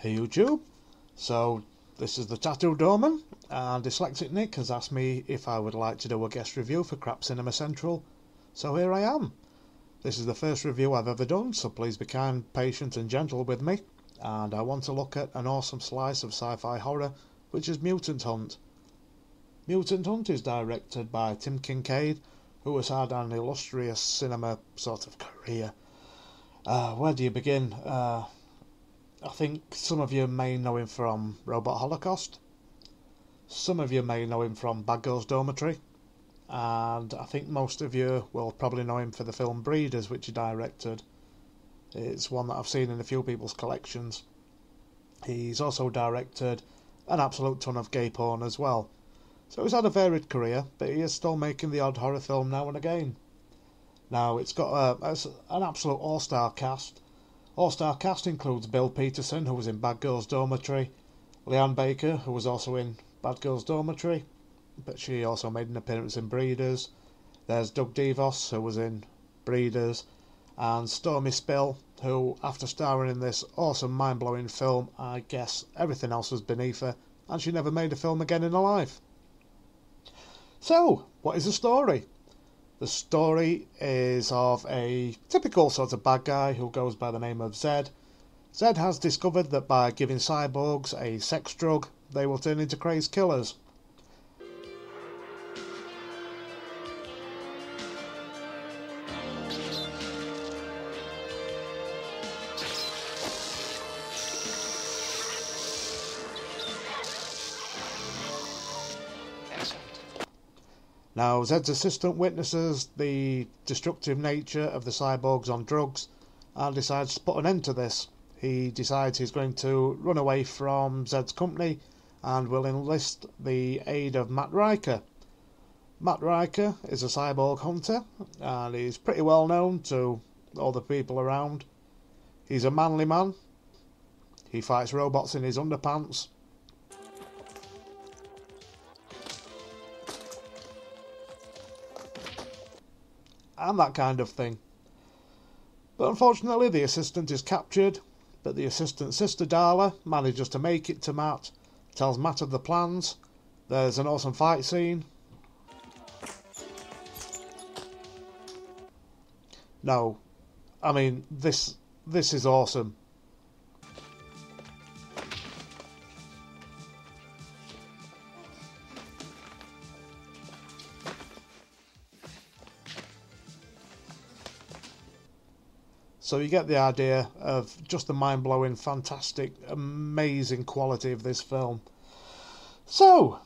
Hey YouTube, so this is the Tattoo Doorman, and Dyslexic Nick has asked me if I would like to do a guest review for Crap Cinema Central, so here I am. This is the first review I've ever done, so please be kind, patient and gentle with me, and I want to look at an awesome slice of sci-fi horror, which is Mutant Hunt. Mutant Hunt is directed by Tim Kincaid, who has had an illustrious cinema sort of career. Where do you begin? I think some of you may know him from Robot Holocaust. Some of you may know him from Bad Girls Dormitory. And I think most of you will probably know him for the film Breeders, which he directed. It's one that I've seen in a few people's collections. He's also directed an absolute ton of gay porn as well. So he's had a varied career, but he is still making the odd horror film now and again. Now, it's got an absolute all-star cast. All-star cast includes Bill Peterson, who was in Bad Girls Dormitory, Leanne Baker, who was also in Bad Girls Dormitory, but she also made an appearance in Breeders. There's Doug Devos, who was in Breeders, and Stormy Spill, who, after starring in this awesome, mind-blowing film, I guess everything else was beneath her, and she never made a film again in her life. So, what is the story? The story is of a typical sort of bad guy who goes by the name of Zed. Zed has discovered that by giving cyborgs a sex drug, they will turn into crazed killers. Now, Zed's assistant witnesses the destructive nature of the cyborgs on drugs and decides to put an end to this. He decides he's going to run away from Zed's company and will enlist the aid of Matt Riker. Matt Riker is a cyborg hunter and he's pretty well known to all the people around. He's a manly man. He fights robots in his underpants. And that kind of thing. But unfortunately the assistant is captured, but the assistant's sister Darla manages to make it to Matt, tells Matt of the plans. There's an awesome fight scene. No, I mean, this is awesome. So you get the idea of just the mind-blowing, fantastic, amazing quality of this film. So,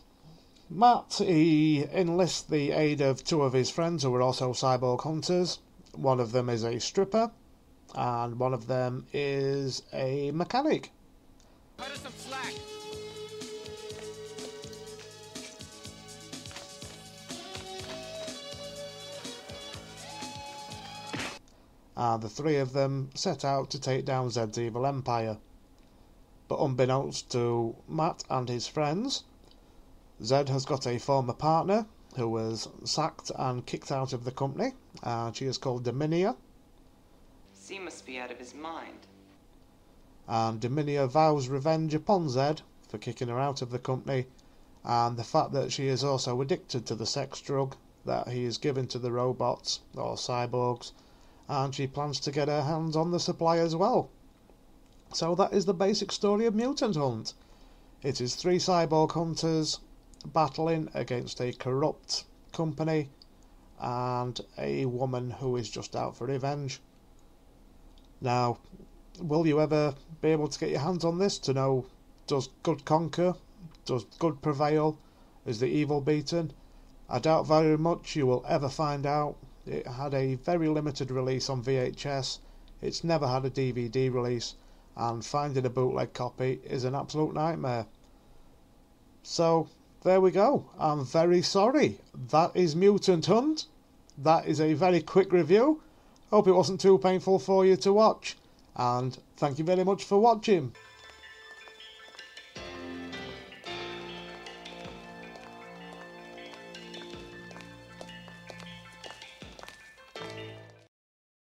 Matt, he enlists the aid of two of his friends who are also cyborg hunters. One of them is a stripper, and one of them is a mechanic. Cut us some slack. And the three of them set out to take down Zed's evil empire. But unbeknownst to Matt and his friends, Zed has got a former partner who was sacked and kicked out of the company, and she is called Dominia. He must be out of his mind. And Dominia vows revenge upon Zed for kicking her out of the company, and the fact that she is also addicted to the sex drug that he is given to the robots, or cyborgs, and she plans to get her hands on the supply as well. So that is the basic story of Mutant Hunt. It is three cyborg hunters battling against a corrupt company and a woman who is just out for revenge. Now, will you ever be able to get your hands on this to know, does good conquer? Does good prevail? Is the evil beaten? I doubt very much you will ever find out. It had a very limited release on VHS, it's never had a DVD release, and finding a bootleg copy is an absolute nightmare. So, there we go. I'm very sorry. That is Mutant Hunt. That is a very quick review. Hope it wasn't too painful for you to watch, and thank you very much for watching.